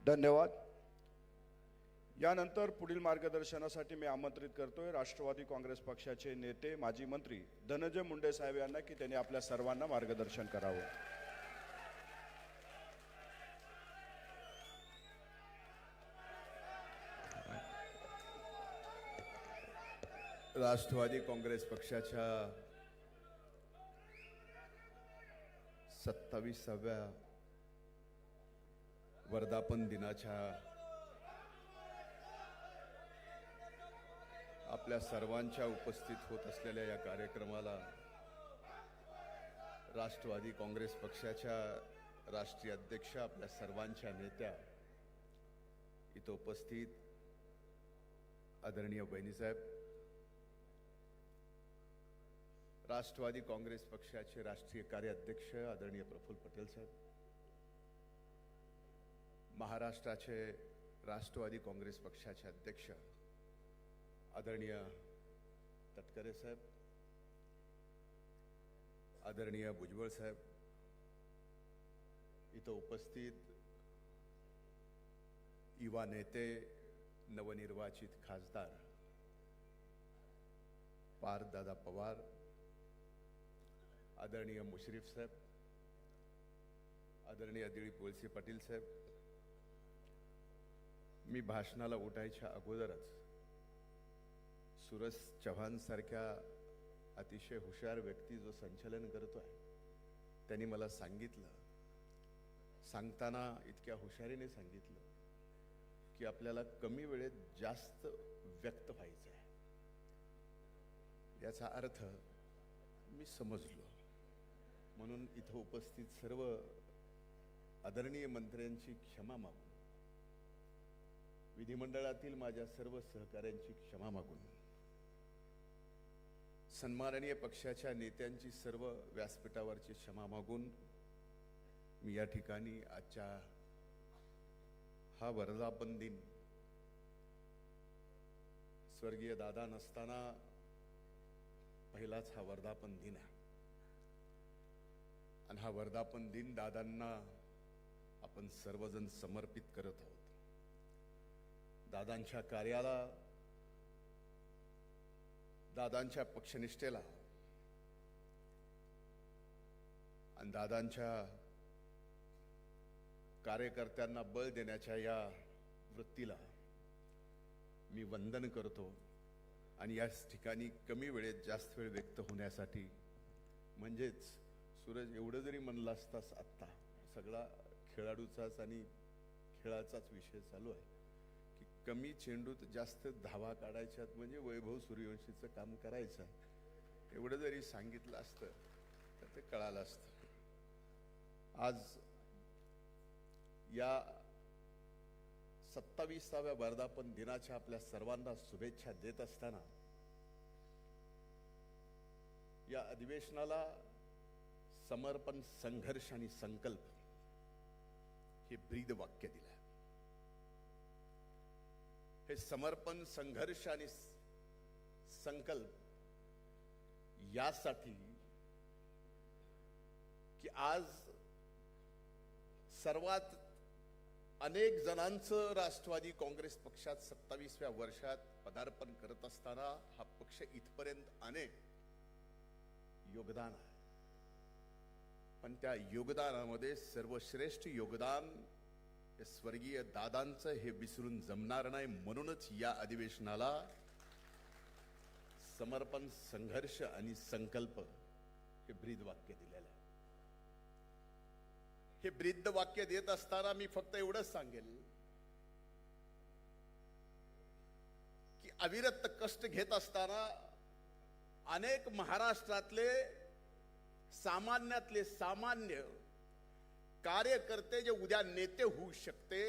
धन्यवाद। यानंतर पुढील मार्गदर्शनासाठी मी आमंत्रित करतोय राष्ट्रवादी काँग्रेस पक्षाचे नेते माजी मंत्री धनंजय मुंडे साहेब यांना की त्यांनी आपल्या सर्वांना मार्गदर्शन करावं। राष्ट्रवादी काँग्रेस पक्षाच्या 27व्या वर्धापन दिनाच्या आपल्या सर्वांच्या उपस्थित होत असलेल्या या कार्यक्रमाला राष्ट्रवादी काँग्रेस पक्षाच्या राष्ट्रीय अध्यक्ष आपल्या सर्वांच्या नेत्या इथं उपस्थित आदरणीय बहिणीसाहेब, राष्ट्रवादी काँग्रेस पक्षाचे राष्ट्रीय कार्याध्यक्ष आदरणीय प्रफुल्ल पटेल साहेब, महाराष्ट्राचे राष्ट्रवादी काँग्रेस पक्षाचे अध्यक्ष आदरणीय तटकरे साहेब, आदरणीय भुजबळ साहेब, इथं उपस्थित युवा नेते, नवनिर्वाचित खासदार पार्थदादा पवार, आदरणीय मुश्रीफ साहेब, आदरणीय दिलीप वळसे पाटील साहेब, मी भाषणाला उठायच्या अगोदरच सूरज चव्हाण सारख्या अतिशय हुशार व्यक्ती जो संचालन करतोय त्यांनी मला सांगितलं, सांगताना इतक्या हुशारीने सांगितलं की आपल्याला कमी वेळेत जास्त व्यक्त व्हायचं आहे। याचा अर्थ मी समजलो, म्हणून इथं उपस्थित सर्व आदरणीय मंत्र्यांची क्षमा मागून, विधिमंडळातील माझ्या सर्व सहकाऱ्यांची क्षमा मागून, सन्माननीय पक्षाच्या नेत्यांची सर्व व्यासपीठावरची क्षमा मागून मी या ठिकाणी आजच्या हा वर्धापन दिन स्वर्गीय दादा नसताना पहिलाच हा वर्धापन दिन आहे आणि हा वर्धापन दिन दादांना आपण सर्वजण समर्पित करत आहोत। दादांच्या कार्याला, दादांच्या पक्षनिष्ठेला आणि दादांच्या कार्यकर्त्यांना बळ देण्याच्या या वृत्तीला मी वंदन करतो आणि याच ठिकाणी कमी वेळेत जास्त वेळ व्यक्त होण्यासाठी, म्हणजेच सूरज एवढं जरी म्हणलं असतास, आत्ता सगळा खेळाडूचाच आणि खेळाचाच विषय चालू आहे की कमी चेंडूत जास्त धावा काढायच्यात, म्हणजे वैभव सूर्यवंशीचं काम करायचं आहे, एवढं जरी सांगितलं असतं तर ते कळालं असतं। आज या 27व्या वर्धापन दिनाच्या आपल्या सर्वांना शुभेच्छा देत असताना या अधिवेशनाला समर्पण, संघर्ष आणि संकल्प हे ब्रीद वाक्य दिलं। हे समर्पण, संघर्ष आणि संकल्प यासाठी की आज सर्वात अनेक जणांचं राष्ट्रवादी काँग्रेस पक्षात 27व्या वर्षात पदार्पण करत असताना हा पक्ष इथपर्यंत अनेक योगदान आहे, पण त्या योगदानामध्ये सर्वश्रेष्ठ योगदान हे स्वर्गीय दादांचं हे विसरून जमणार नाही। म्हणूनच या अधिवेशनाला समर्पण, संघर्ष आणि संकल्प हे ब्रीद वाक्य दिलेलं आहे। हे ब्रीद वाक्य देत असताना मी फक्त एवढंच सांगेल की अविरत कष्ट घेत असताना अनेक महाराष्ट्रातले सामान्यातले सामान्य कार्यकर्ते जे उद्या नेते होऊ शकते,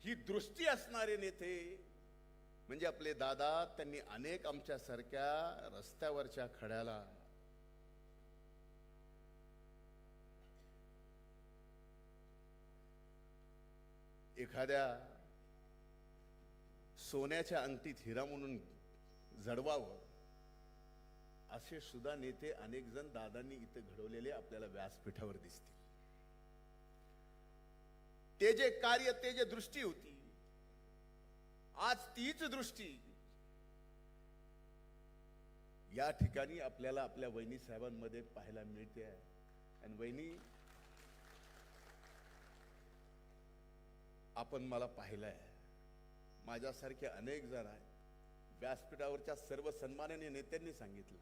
ही दृष्टी असणारे नेते म्हणजे आपले दादा, त्यांनी अनेक आमच्यासारख्या रस्त्यावरच्या खड्याला एखाद्या सोन्याच्या अंगठीत हिरा म्हणून जडवावं, असे सुद्धा नेते अनेक जण दादांनी इथे घडवलेले आपल्याला व्यासपीठावर दिसतील। ते जे कार्य, ते जे दृष्टी होती, आज तीच दृष्टी या ठिकाणी आपल्याला आपल्या वहिनी साहेबांमध्ये पाहायला मिळते आहे. आणि वहिनी, आपण मला पाहिलंय, माझ्यासारखे अनेक जण आहेत, व्यासपीठावरच्या सर्व सन्माननीय नेत्यांनी सांगितलं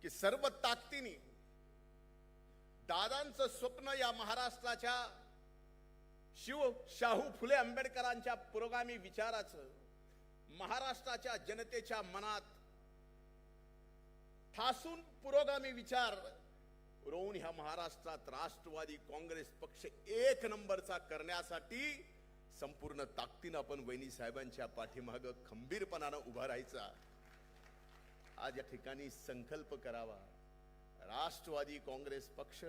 की सर्व ताकदीने दादांचं स्वप्न या महाराष्ट्राच्या शाहू फुले आंबेडकरांच्या पुरोगामी विचाराचं महाराष्ट्राच्या जनतेच्या मनात ठासून पुरोगामी विचार रोवून ह्या महाराष्ट्रात राष्ट्रवादी काँग्रेस पक्ष एक नंबरचा करण्यासाठी संपूर्ण ताकदीनं आपण वहिनी साहेबांच्या पाठीमागं खंबीरपणानं उभा राहायचा. आज या ठिकाणी संकल्प करावा, राष्ट्रवादी काँग्रेस पक्ष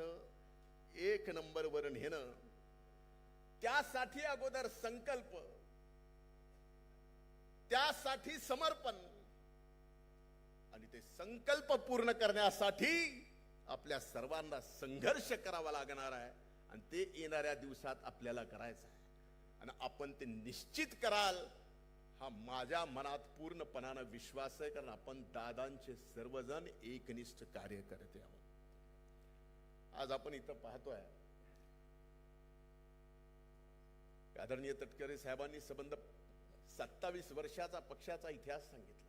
एक नंबरवर नेणं. त्यासाठी अगोदर संकल्प, त्यासाठी समर्पण, आणि ते संकल्प पूर्ण करण्यासाठी आपल्या सर्वांना संघर्ष करावा लागणार आहे. आणि ते येणाऱ्या दिवसात आपल्याला करायचं आहे. आणि आपण ते निश्चित कराल हा माझ्या मनात पूर्णपणानं विश्वास आहे. कारण आपण दादांचे सर्वजण एकनिष्ठ कार्यकर्ते आहोत. आज आपण इथं पाहतोय, आदरणीय तटकरे साहेबांनी संबंध 27 वर्षाचा पक्षाचा इतिहास सांगितला.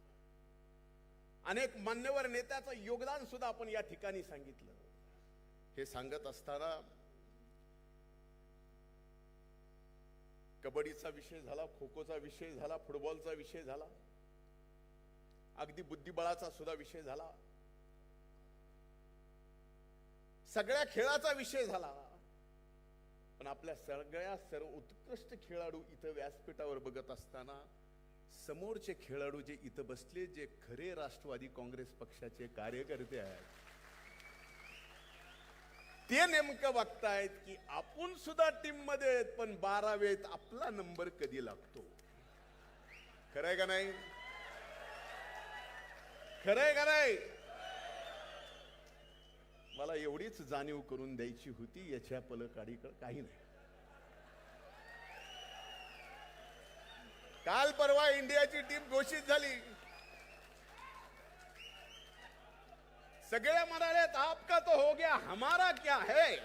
अनेक मान्यवर नेत्याचं योगदान सुद्धा आपण या ठिकाणी सांगितलं. हे सांगत असताना कबड्डीचा विषय झाला, खो खोचा विषय झाला, फुटबॉलचा विषय झाला, अगदी बुद्धिबळाचा सुद्धा विषय झाला, सगळ्या खेळाचा विषय झाला. पण आपल्या सर्व उत्कृष्ट खेळाडू इथं व्यासपीठावर बघत असताना समोरचे खेळाडू जे इथं बसले, जे खरे राष्ट्रवादी काँग्रेस पक्षाचे कार्यकर्ते आहेत, ते नेमकं बघतायत की आपण सुद्धा टीम मध्ये आहेत, पण 12वेत आपला नंबर कधी लागतो. खरंय का नाही? खरंय का नाही? मला एवढीच जाणीव करून द्यायची होती, याच्या पलीकडे काही नाही. काल परवा इंडियाची टीम घोषित झाली. सगळे म्हणाले आपका तो हो गया, हमारा क्या है.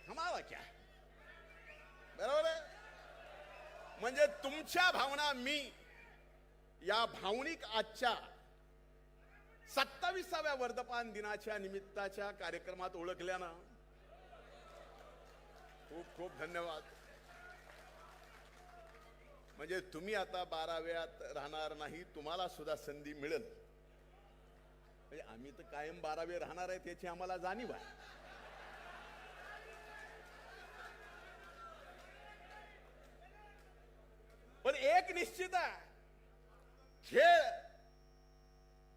हमारा क्या है, बरोबर आहे. म्हणजे तुमच्या भावना मी या भावनिक आजच्या 27व्या वर्धापन दिनाच्या निमित्ताच्या कार्यक्रमात ओळखल्यानं खूप खूप धन्यवाद. म्हणजे तुम्ही आता 12व्यात राहणार नाही, तुम्हाला सुद्धा संधी मिळेल. म्हणजे आम्ही तर कायम 12वे राहणार आहे त्याची आम्हाला जाणीव आहे. पण एक निश्चित आहे,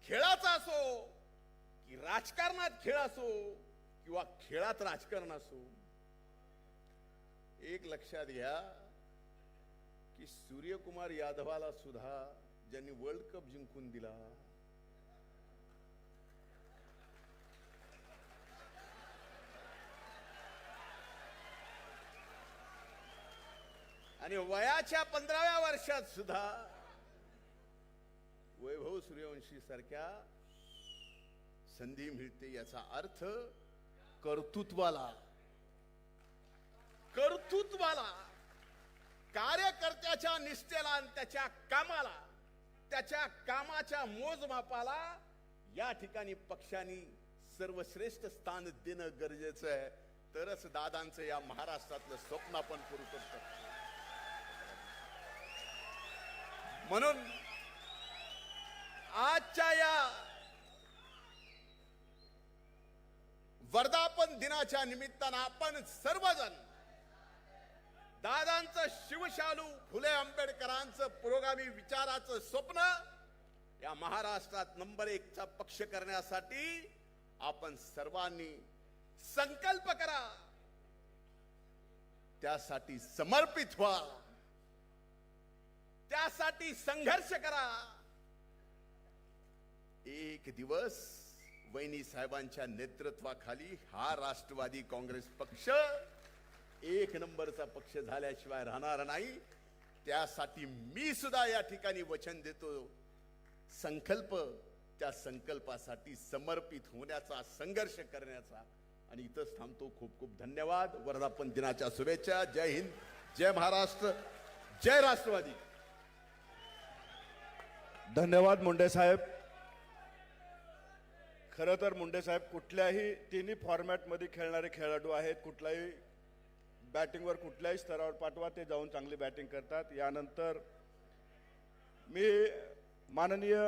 खेळाचा असो की राजकारणात खेळ असो किंवा खेळात राजकारण असो, एक लक्षात घ्या की सूर्यकुमार यादवाला सुद्धा ज्यांनी वर्ल्ड कप जिंकून दिला, आणि वयाच्या 15व्या वर्षात सुद्धा वैभव सूर्यवंशी सारख्या संधी मिळते. याचा अर्थ कर्तृत्वाला कार्यकर्त्याच्या निष्ठेला आणि त्याच्या कामाला, त्याच्या कामाच्या मोजमापाला या ठिकाणी पक्षाने सर्वश्रेष्ठ स्थान देणं गरजेचं आहे. तरच दादांचं या महाराष्ट्रातलं स्वप्न आपण पूर्ण करू शकतो. म्हणून आजच्या या वर्धापन दिनाच्या निमित्तानं आपण सर्वजण दादांचं शिवशालू फुले आंबेडकरांचं पुरोगामी विचाराचं स्वप्न या महाराष्ट्रात नंबर 1 चा पक्ष करण्यासाठी आपण सर्वांनी संकल्प करा, त्यासाठी समर्पित व्हा, त्यासाठी संघर्ष करा. एक दिवस वहिनी साहेबांच्या नेतृत्वाखाली हा राष्ट्रवादी काँग्रेस पक्ष एक नंबरचा पक्ष झाल्याशिवाय राहणार नाही. त्यासाठी मी सुद्धा या ठिकाणी वचन देतो. संकल्प, त्या संकल्पासाठी समर्पित होण्याचा, संघर्ष करण्याचा. आणि इथंच थांबतो. खूप खूप धन्यवाद. वर्धापन दिनाच्या शुभेच्छा. जय हिंद, जय महाराष्ट्र, जय राष्ट्रवादी. धन्यवाद मुंडे साहेब. खरं तर मुंडे साहेब कुठल्याही तिन्ही फॉर्मॅटमध्ये खेळणारे खेळाडू आहेत. कुठलाही बॅटिंगवर कुठल्याही स्तरावर पाठवा, ते जाऊन चांगली बॅटिंग करतात. यानंतर मी माननीय